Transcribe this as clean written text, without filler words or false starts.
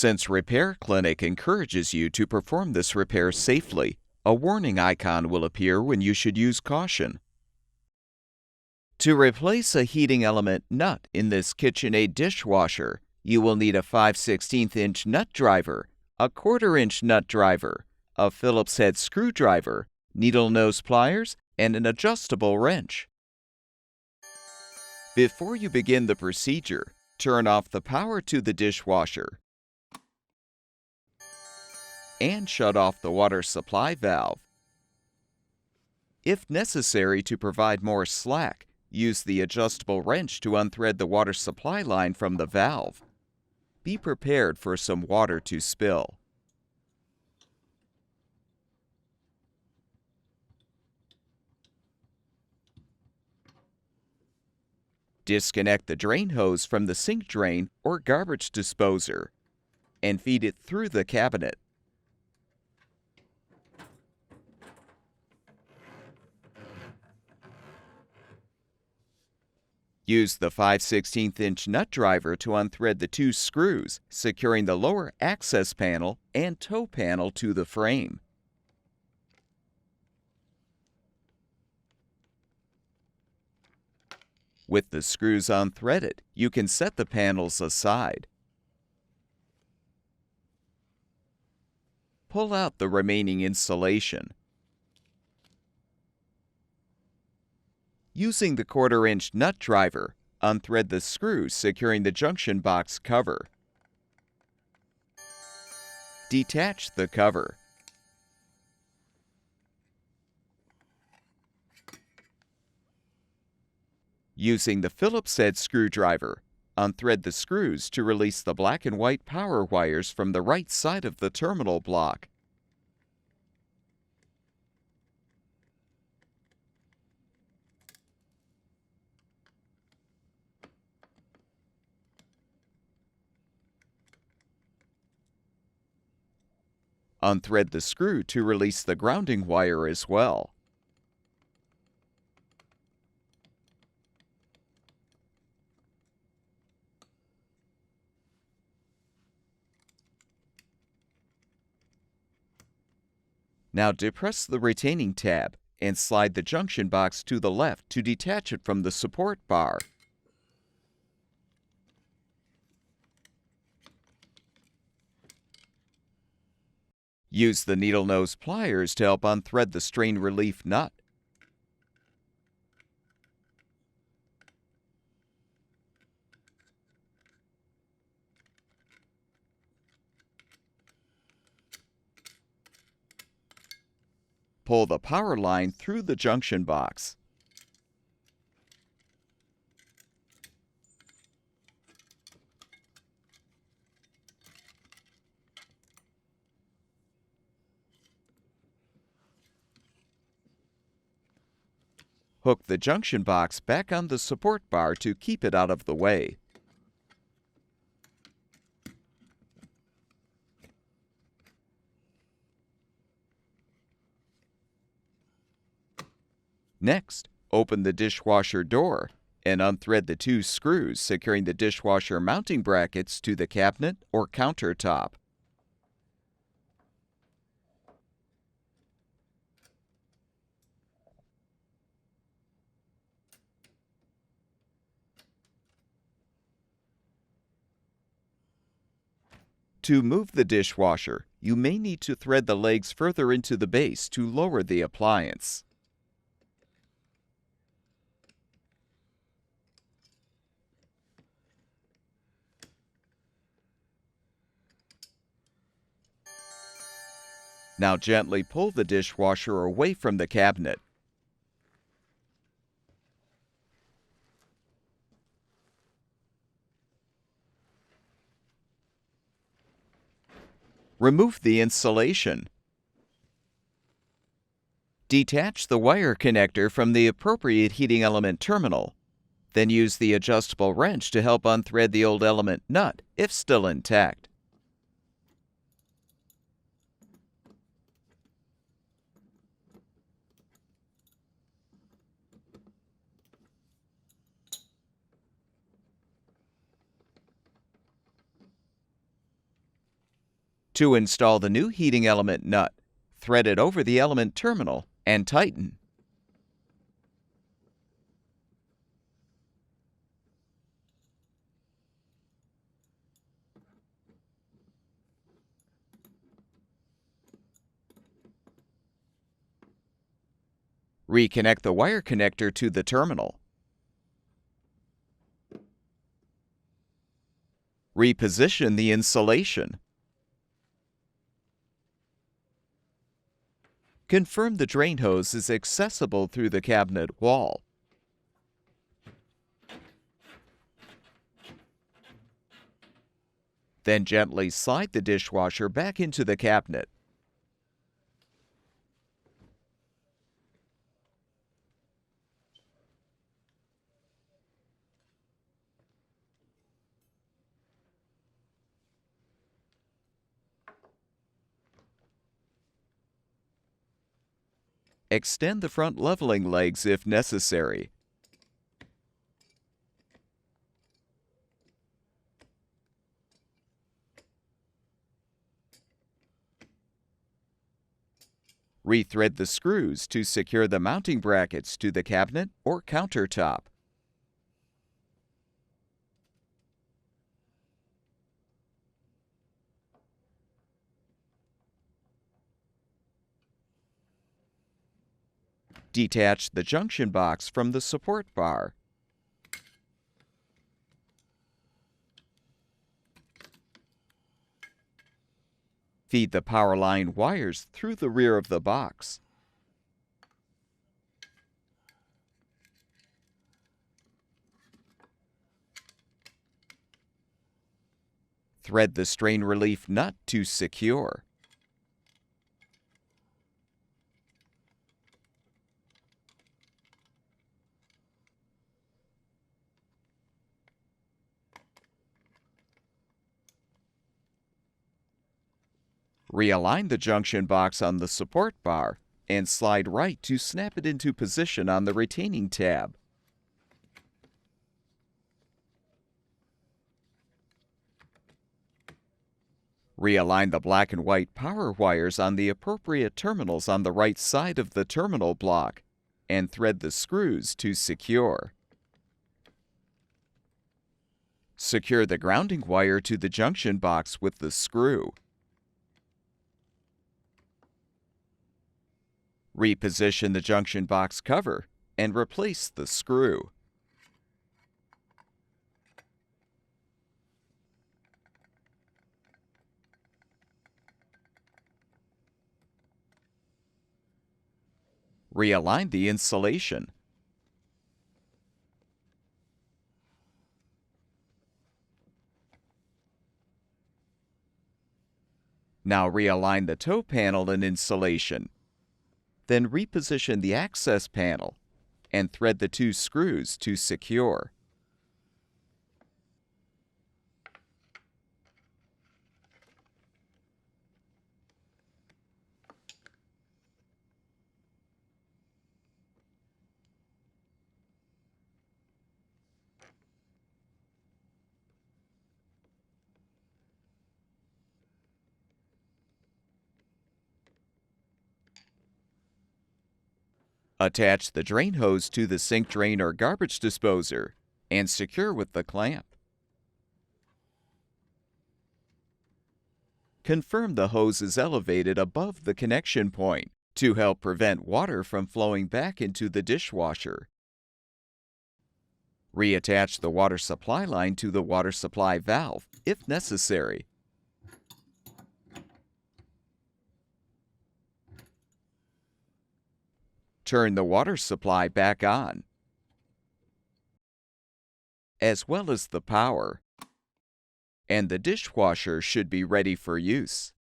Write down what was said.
Since Repair Clinic encourages you to perform this repair safely, a warning icon will appear when you should use caution. To replace a heating element nut in this KitchenAid dishwasher, you will need a 5/16" nut driver, a 1/4" nut driver, a Phillips head screwdriver, needle nose pliers, and an adjustable wrench. Before you begin the procedure, turn off the power to the dishwasher and shut off the water supply valve. If necessary to provide more slack, use the adjustable wrench to unthread the water supply line from the valve. Be prepared for some water to spill. Disconnect the drain hose from the sink drain or garbage disposer and feed it through the cabinet. Use the 5/16" nut driver to unthread the 2 screws, securing the lower access panel and toe panel to the frame. With the screws unthreaded, you can set the panels aside. Pull out the remaining insulation. Using the 1/4" nut driver, unthread the screws securing the junction box cover. Detach the cover. Using the Phillips head screwdriver, unthread the screws to release the black and white power wires from the right side of the terminal block. Unthread the screw to release the grounding wire as well. Now depress the retaining tab and slide the junction box to the left to detach it from the support bar. Use the needle nose pliers to help unthread the strain relief nut. Pull the power line through the junction box. Hook the junction box back on the support bar to keep it out of the way. Next, open the dishwasher door and unthread the 2 screws securing the dishwasher mounting brackets to the cabinet or countertop. To move the dishwasher, you may need to thread the legs further into the base to lower the appliance. Now gently pull the dishwasher away from the cabinet. Remove the insulation. Detach the wire connector from the appropriate heating element terminal. Then use the adjustable wrench to help unthread the old element nut if still intact. To install the new heating element nut, thread it over the element terminal and tighten. Reconnect the wire connector to the terminal. Reposition the insulation. Confirm the drain hose is accessible through the cabinet wall. Then gently slide the dishwasher back into the cabinet. Extend the front leveling legs if necessary. Rethread the screws to secure the mounting brackets to the cabinet or countertop. Detach the junction box from the support bar. Feed the power line wires through the rear of the box. Thread the strain relief nut to secure. Realign the junction box on the support bar and slide right to snap it into position on the retaining tab. Realign the black and white power wires on the appropriate terminals on the right side of the terminal block and thread the screws to secure. Secure the grounding wire to the junction box with the screw. Reposition the junction box cover and replace the screw. Realign the insulation. Now realign the toe panel and insulation. Then reposition the access panel and thread the two screws to secure. Attach the drain hose to the sink drain or garbage disposer and secure with the clamp. Confirm the hose is elevated above the connection point to help prevent water from flowing back into the dishwasher. Reattach the water supply line to the water supply valve if necessary. Turn the water supply back on, as well as the power, and the dishwasher should be ready for use.